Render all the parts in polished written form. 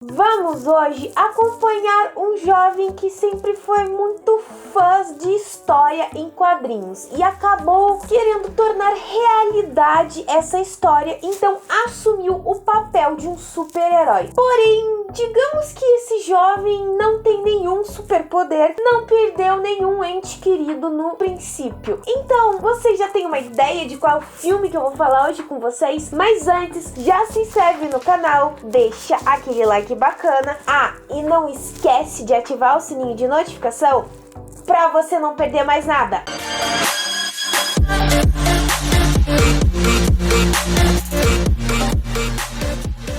Vamos hoje acompanhar um jovem que sempre foi muito fã de história em quadrinhos e acabou querendo tornar realidade essa história, então assumiu o papel de um super-herói. Porém, digamos que esse jovem não tem nenhum superpoder, não perdeu nenhum ente querido no princípio. Então, vocês já têm uma ideia de qual filme que eu vou falar hoje com vocês? Mas antes, já se inscreve no canal, deixa aquele like bacana. E não esquece de ativar o sininho de notificação para você não perder mais nada.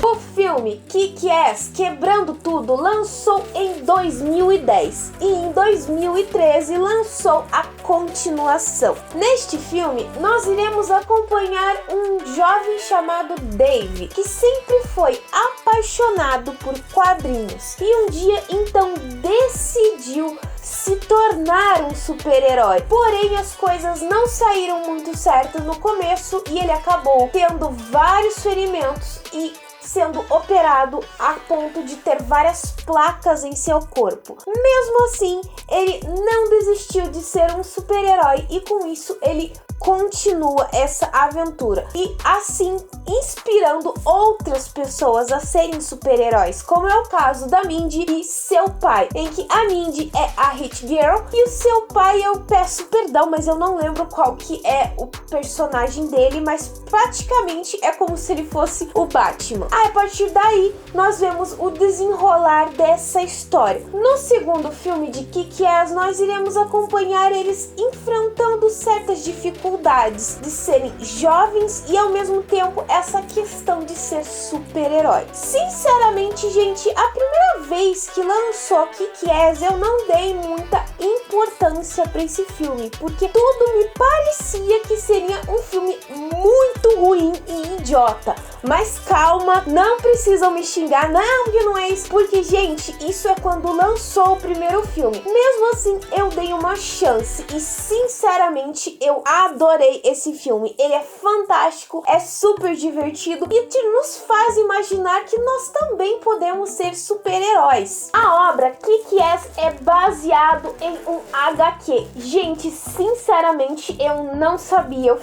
O filme Kick-Ass Quebrando Tudo lançou em 2010 e em 2013 lançou a continuação. Neste filme, nós iremos acompanhar um jovem chamado Dave, que sempre foi apaixonado por quadrinhos e um dia então decidiu se tornar um super-herói. Porém, as coisas não saíram muito certas no começo e ele acabou tendo vários ferimentos e sendo operado a ponto de ter várias placas em seu corpo. Mesmo assim, ele não desistiu de ser um super-herói e com isso ele continua essa aventura e assim inspirando outras pessoas a serem super-heróis, como é o caso da Mindy e seu pai, em que a Mindy é a Hit Girl e o seu pai, eu peço perdão, mas eu não lembro qual que é o personagem dele, mas praticamente é como se ele fosse o Batman. A partir daí, nós vemos o desenrolar dessa história. No segundo filme de Kick-Ass, nós iremos acompanhar eles enfrentando certas dificuldades de serem jovens e ao mesmo tempo essa questão de ser super-herói. Sinceramente, gente, a primeira vez que lançou Kick-Ass eu não dei muita importância para esse filme, porque tudo me parecia que seria um filme muito ruim e idiota. Mas calma, não precisam me xingar, não, que não é isso, porque, gente, isso é quando lançou o primeiro filme. Mesmo assim, eu dei uma chance e, sinceramente, eu adorei esse filme. Ele é fantástico, é super divertido e nos faz imaginar que nós também podemos ser super-heróis. A obra Kick-Ass é baseado em um HQ. Gente, sinceramente, eu não sabia.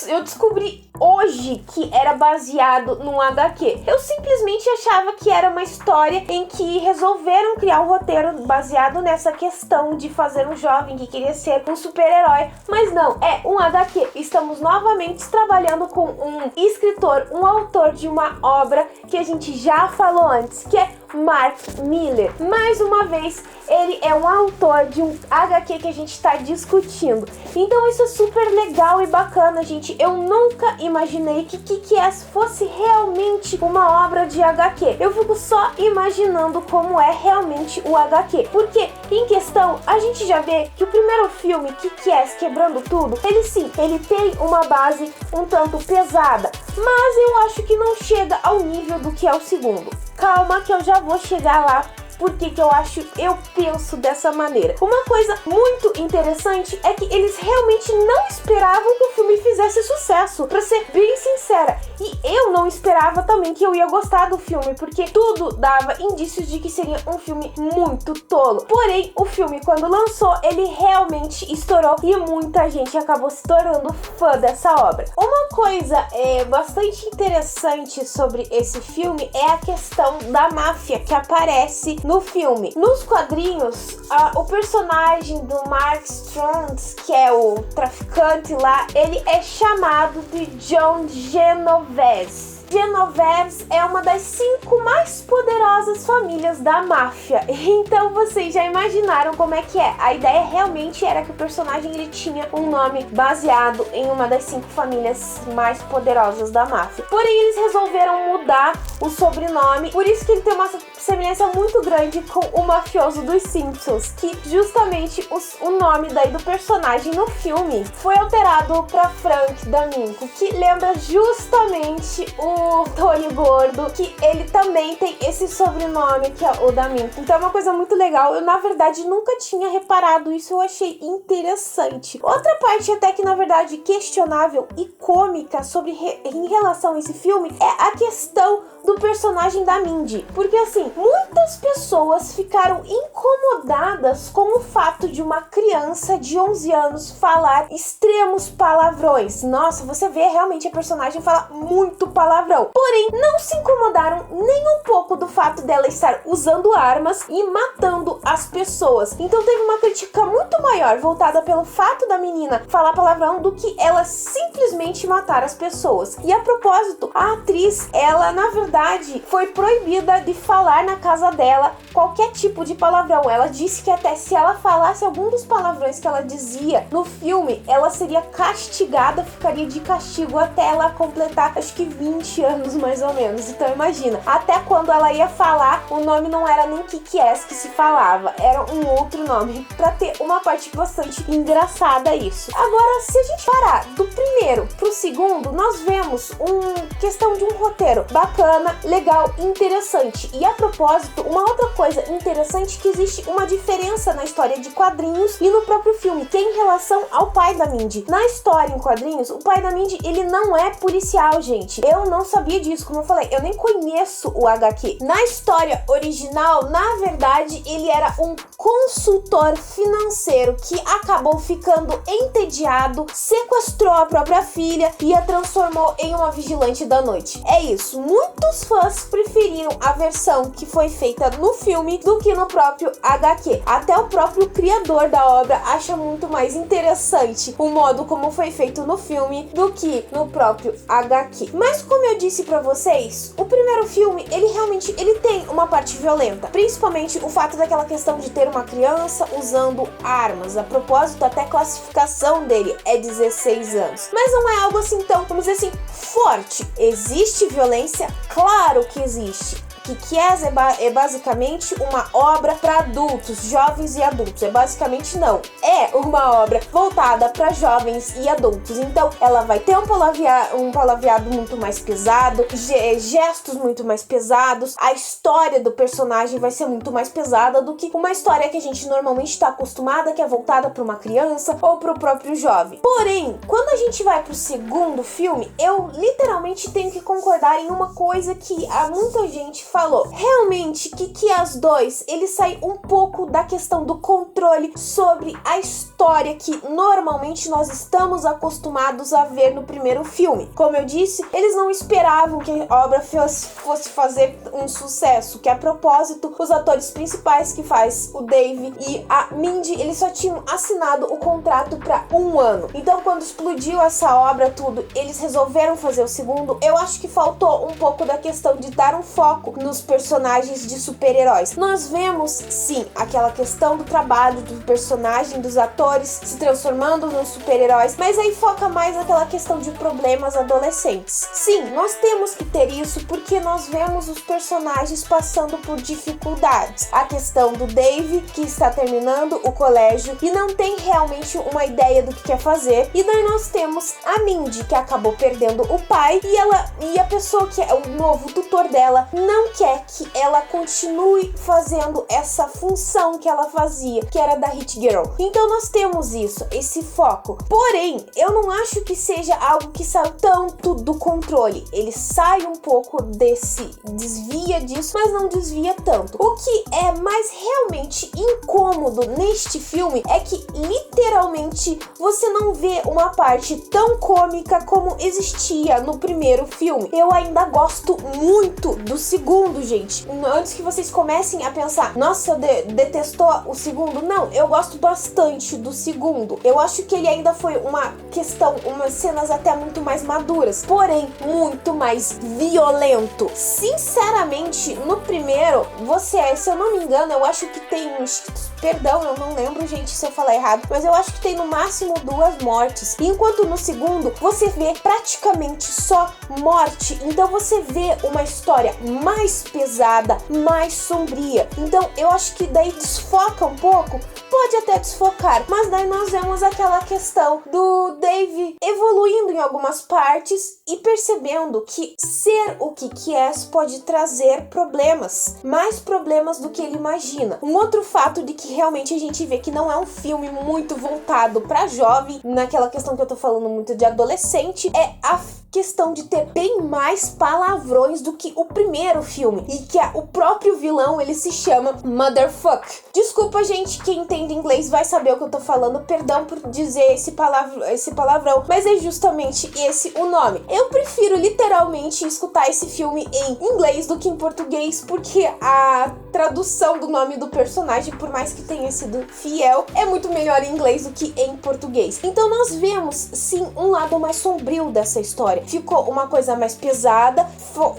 Eu descobri hoje que era baseado num HQ. Eu simplesmente achava que era uma história em que resolveram criar um roteiro baseado nessa questão de fazer um jovem que queria ser um super-herói, mas não, é um HQ. Estamos novamente trabalhando com um escritor, um autor de uma obra que a gente já falou antes, que é Mark Millar. Mais uma vez, ele é um autor de um HQ que a gente está discutindo. Então isso é super legal e bacana, gente. Eu nunca imaginei que Kick-Ass fosse realmente uma obra de HQ. Eu fico só imaginando como é realmente o HQ. Porque, em questão, a gente já vê que o primeiro filme, Kick-Ass Quebrando Tudo, ele tem uma base um tanto pesada. Mas eu acho que não chega ao nível do que é o segundo. Calma que eu já vou chegar lá. Porque que eu penso dessa maneira. Uma coisa muito interessante é que eles realmente não esperavam que o filme fizesse sucesso, pra ser bem sincera. E eu não esperava também que eu ia gostar do filme, porque tudo dava indícios de que seria um filme muito tolo. Porém, o filme, quando lançou, ele realmente estourou e muita gente acabou se tornando fã dessa obra. Uma coisa bastante interessante sobre esse filme é a questão da máfia que aparece no filme. Nos quadrinhos, o personagem do Mark Strong, que é o traficante lá, ele é chamado de John Genovese. Genovese é uma das 5 mais poderosas famílias da máfia. Então vocês já imaginaram como é que é. A ideia realmente era que o personagem ele tinha um nome baseado em uma das 5 famílias mais poderosas da máfia. Porém, eles resolveram mudar o sobrenome, por isso que ele tem uma semelhança muito grande com o mafioso dos Simpsons, que justamente o nome daí do personagem no filme foi alterado para Frank D'Amico, que lembra justamente o Tony Gordo, que ele também tem esse sobrenome sobrenome, que é o da Min. Então é uma coisa muito legal. Eu, na verdade, nunca tinha reparado isso. Eu achei interessante. Outra parte até que, na verdade, questionável e cômica em relação a esse filme é a questão do personagem da Mindy. Porque, assim, muitas pessoas ficaram incomodadas com o fato de uma criança de 11 anos falar extremos palavrões. Nossa, você vê realmente a personagem falar muito palavrão. Porém, não se incomodaram nem um pouco do fato dela estar usando armas e matando as pessoas. Então teve uma crítica muito maior voltada pelo fato da menina falar palavrão do que ela simplesmente matar as pessoas. E a propósito, a atriz, ela na verdade foi proibida de falar na casa dela qualquer tipo de palavrão. Ela disse que até se ela falasse algum dos palavrões que ela dizia no filme, ela seria castigada, ficaria de castigo até ela completar, acho que 20 anos mais ou menos. Então imagina, até quando ela ia falar, o nome não era nem Kick-Ass que se falava, era um outro nome, pra ter uma parte bastante engraçada isso. Agora, se a gente parar do primeiro pro segundo, nós vemos questão de um roteiro bacana, legal, interessante. E a propósito, uma outra coisa interessante, que existe uma diferença na história de quadrinhos e no próprio filme, que é em relação ao pai da Mindy. Na história em quadrinhos, o pai da Mindy, ele não é policial, gente. Eu não sabia disso, como eu falei, eu nem conheço o HQ. Na história original, na verdade, ele era um consultor financeiro que acabou ficando entediado, sequestrou a própria filha e a transformou em uma vigilante da noite. É isso, muitos fãs preferiram a versão que foi feita no filme do que no próprio HQ. Até o próprio criador da obra acha muito mais interessante o modo como foi feito no filme do que no próprio HQ. Mas como eu disse pra vocês, o primeiro filme, ele tem uma parte violenta, principalmente o fato daquela questão de ter uma criança usando armas. A propósito, até a classificação dele é 16 anos. Mas não é algo assim tão, vamos dizer assim, forte. Existe violência? Claro que existe. Kick-Ass é basicamente uma obra para adultos, jovens e adultos. É uma obra voltada para jovens e adultos. Então, ela vai ter um palavreado muito mais pesado, gestos muito mais pesados. A história do personagem vai ser muito mais pesada do que uma história que a gente normalmente está acostumada, que é voltada para uma criança ou para o próprio jovem. Porém, quando a gente vai para o segundo filme, eu literalmente tenho que concordar em uma coisa que muita gente falou. Realmente, Kick-Ass 2, ele sai um pouco da questão do controle sobre a história que normalmente nós estamos acostumados a ver no primeiro filme. Como eu disse, eles não esperavam que a obra fosse fazer um sucesso, que a propósito, os atores principais que faz o Dave e a Mindy, eles só tinham assinado o contrato para 1 ano. Então, quando explodiu essa obra tudo, eles resolveram fazer o segundo. Eu acho que faltou um pouco da questão de dar um foco nos personagens de super-heróis. Nós vemos, sim, aquela questão do trabalho do personagem, dos atores se transformando nos super-heróis, mas aí foca mais naquela questão de problemas adolescentes. Sim, nós temos que ter isso porque nós vemos os personagens passando por dificuldades. A questão do Dave, que está terminando o colégio e não tem realmente uma ideia do que quer fazer, e daí nós temos a Mindy, que acabou perdendo o pai, e a pessoa que é o novo tutor dela não quer que ela continue fazendo essa função que ela fazia, que era da Hit Girl. Então nós temos esse foco. Porém, eu não acho que seja algo que sai tanto do controle. Ele sai um pouco desvia disso, mas não desvia tanto. O que é mais realmente incômodo neste filme é que literalmente você não vê uma parte tão cômica como existia no primeiro filme. Eu ainda gosto muito do segundo, gente. Antes que vocês comecem a pensar, nossa, detestou o segundo. Não, eu gosto bastante do segundo. Eu acho que ele ainda foi umas cenas até muito mais maduras, porém muito mais violento. Sinceramente, no primeiro, se eu não me engano, eu acho que tem perdão, eu não lembro, gente, se eu falar errado, mas eu acho que tem no máximo 2 mortes. Enquanto no segundo, você vê praticamente só morte. Então você vê uma história mais pesada, mais sombria. Então eu acho que daí desfoca um pouco. pode até desfocar, mas daí nós vemos aquela questão do Dave evoluindo em algumas partes e percebendo que ser o Kick-Ass pode trazer problemas, mais problemas do que ele imagina. Um outro fato de que realmente a gente vê que não é um filme muito voltado para jovem, naquela questão que eu tô falando muito de adolescente, é a questão de ter bem mais palavrões do que o primeiro filme, e que o próprio vilão, ele se chama Motherfuck. Desculpa, gente, quem entende inglês vai saber o que eu tô falando, perdão por dizer esse palavrão, mas é justamente esse o nome. Eu prefiro literalmente escutar esse filme em inglês do que em português, porque a tradução do nome do personagem, por mais que tenha sido fiel, é muito melhor em inglês do que em português. Então nós vemos, sim, um lado mais sombrio dessa história. Ficou uma coisa mais pesada,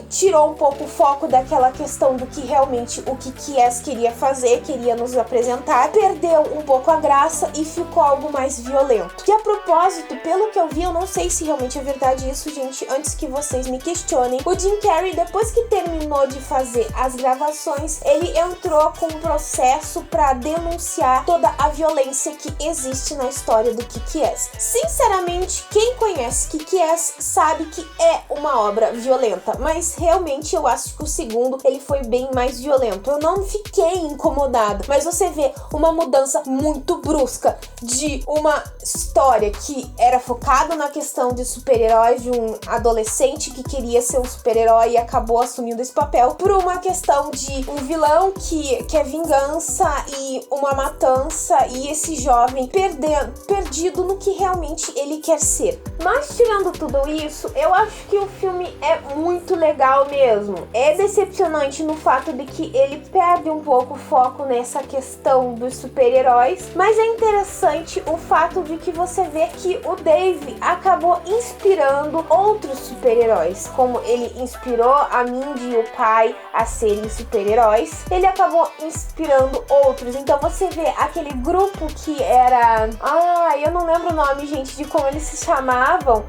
tirou um pouco o foco daquela questão do que realmente o Kick-Ass queria fazer, queria nos apresentar, perdeu um pouco a graça e ficou algo mais violento. Que a propósito, pelo que eu vi, eu não sei se realmente é verdade isso, gente, antes que vocês me questionem, o Jim Carrey, depois que terminou de fazer as gravações, ele entrou com um processo para denunciar toda a violência que existe na história do Kick-Ass. Sinceramente, quem conhece Kick-Ass sabe que é uma obra violenta, mas realmente eu acho que o segundo, ele foi bem mais violento. Eu não fiquei incomodada, mas você vê uma mudança muito brusca de uma história que era focada na questão de super-heróis, de um adolescente que queria ser um super-herói e acabou assumindo esse papel, por uma questão de um vilão que quer vingança e uma matança, e esse jovem perdido no que realmente ele quer ser. Mas tirando tudo isso, eu acho que o filme é muito legal mesmo. É decepcionante no fato de que ele perde um pouco o foco nessa questão dos super-heróis, mas é interessante o fato de que você vê que o Dave acabou inspirando outros super-heróis, como ele inspirou a Mindy e o pai a serem super-heróis, ele acabou inspirando outros. Então você vê aquele grupo que era... eu não lembro o nome, gente, de como eles se chamavam,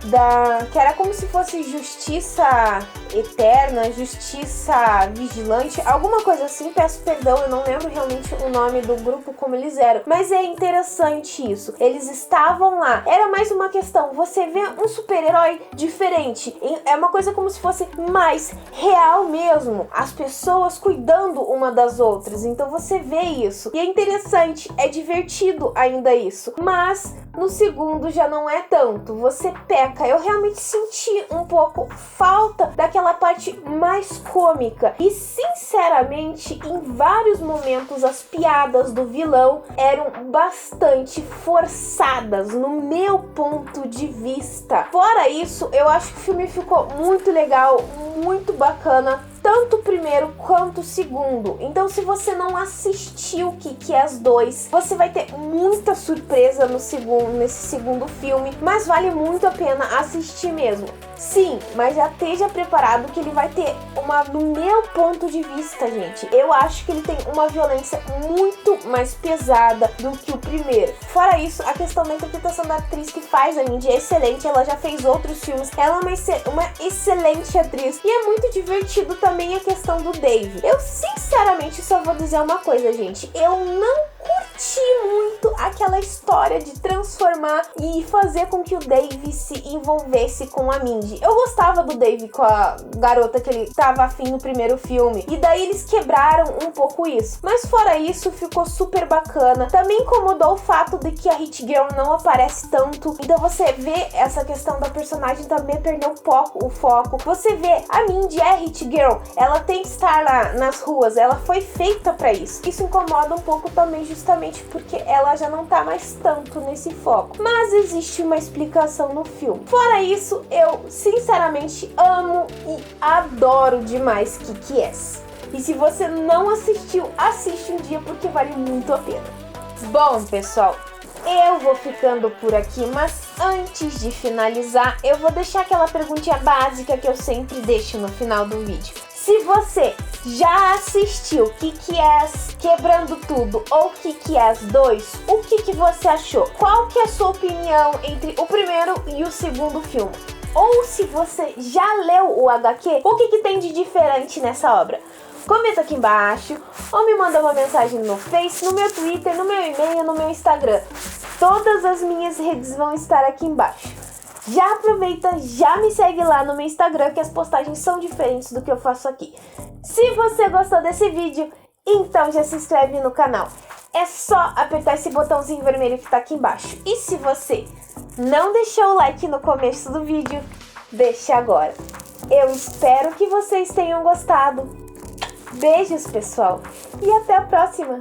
que era como se fosse Justiça Eterna, Justiça Vigilante, alguma coisa assim, peço perdão, eu não lembro realmente o nome do grupo, como eles eram, mas é interessante isso, eles estavam lá, era mais uma questão, você vê um super-herói diferente, é uma coisa como se fosse mais real mesmo, as pessoas cuidando uma das outras, então você vê isso, e é interessante, é divertido ainda isso, mas no segundo já não é tanto, você peca. Eu realmente senti um pouco falta daquela parte mais cômica, e sinceramente em vários momentos as piadas do vilão eram bastante forçadas no meu ponto de vista. Fora isso, eu acho que o filme ficou muito legal, muito bacana, tanto o primeiro quanto o segundo. Então se você não assistiu Kick-Ass 2, você vai ter muita surpresa nesse segundo filme, mas vale muito a pena assistir mesmo. Sim, mas já esteja preparado que ele vai ter no meu ponto de vista, gente, eu acho que ele tem uma violência muito mais pesada do que o primeiro. Fora isso, a questão da interpretação da atriz que faz a Mindy é excelente, ela já fez outros filmes, ela é uma excelente atriz, e é muito divertido também a questão do Dave. Eu sinceramente só vou dizer uma coisa, gente, eu não curti muito aquela história de transformar e fazer com que o Dave se envolvesse com a Mindy. Eu gostava do Dave com a garota que ele tava afim no primeiro filme, e daí eles quebraram um pouco isso, mas fora isso ficou super bacana. Também incomodou o fato de que a Hit Girl não aparece tanto, então você vê essa questão da personagem também perdeu o foco. Você vê, a Mindy é Hit Girl, ela tem que estar lá nas ruas, ela foi feita pra isso. Isso incomoda um pouco também, justamente porque ela já não tá mais tanto nesse foco, mas existe uma explicação no filme. Fora isso, eu sinceramente amo e adoro demais Kick-Ass. E se você não assistiu, assiste um dia porque vale muito a pena. Bom, pessoal, eu vou ficando por aqui, mas antes de finalizar, eu vou deixar aquela perguntinha básica que eu sempre deixo no final do vídeo. Se você já assistiu Kick-Ass Quebrando Tudo ou Kick-Ass 2, o que você achou? Qual que é a sua opinião entre o primeiro e o segundo filme? Ou se você já leu o HQ, o que tem de diferente nessa obra? Comenta aqui embaixo. ou me manda uma mensagem no Face, no meu Twitter, no meu e-mail, no meu Instagram. Todas as minhas redes vão estar aqui embaixo. Já aproveita, já me segue lá no meu Instagram, que as postagens são diferentes do que eu faço aqui. Se você gostou desse vídeo, então já se inscreve no canal. É só apertar esse botãozinho vermelho que tá aqui embaixo. E se você não deixou o like no começo do vídeo, deixa agora. Eu espero que vocês tenham gostado. Beijos, pessoal, e até a próxima!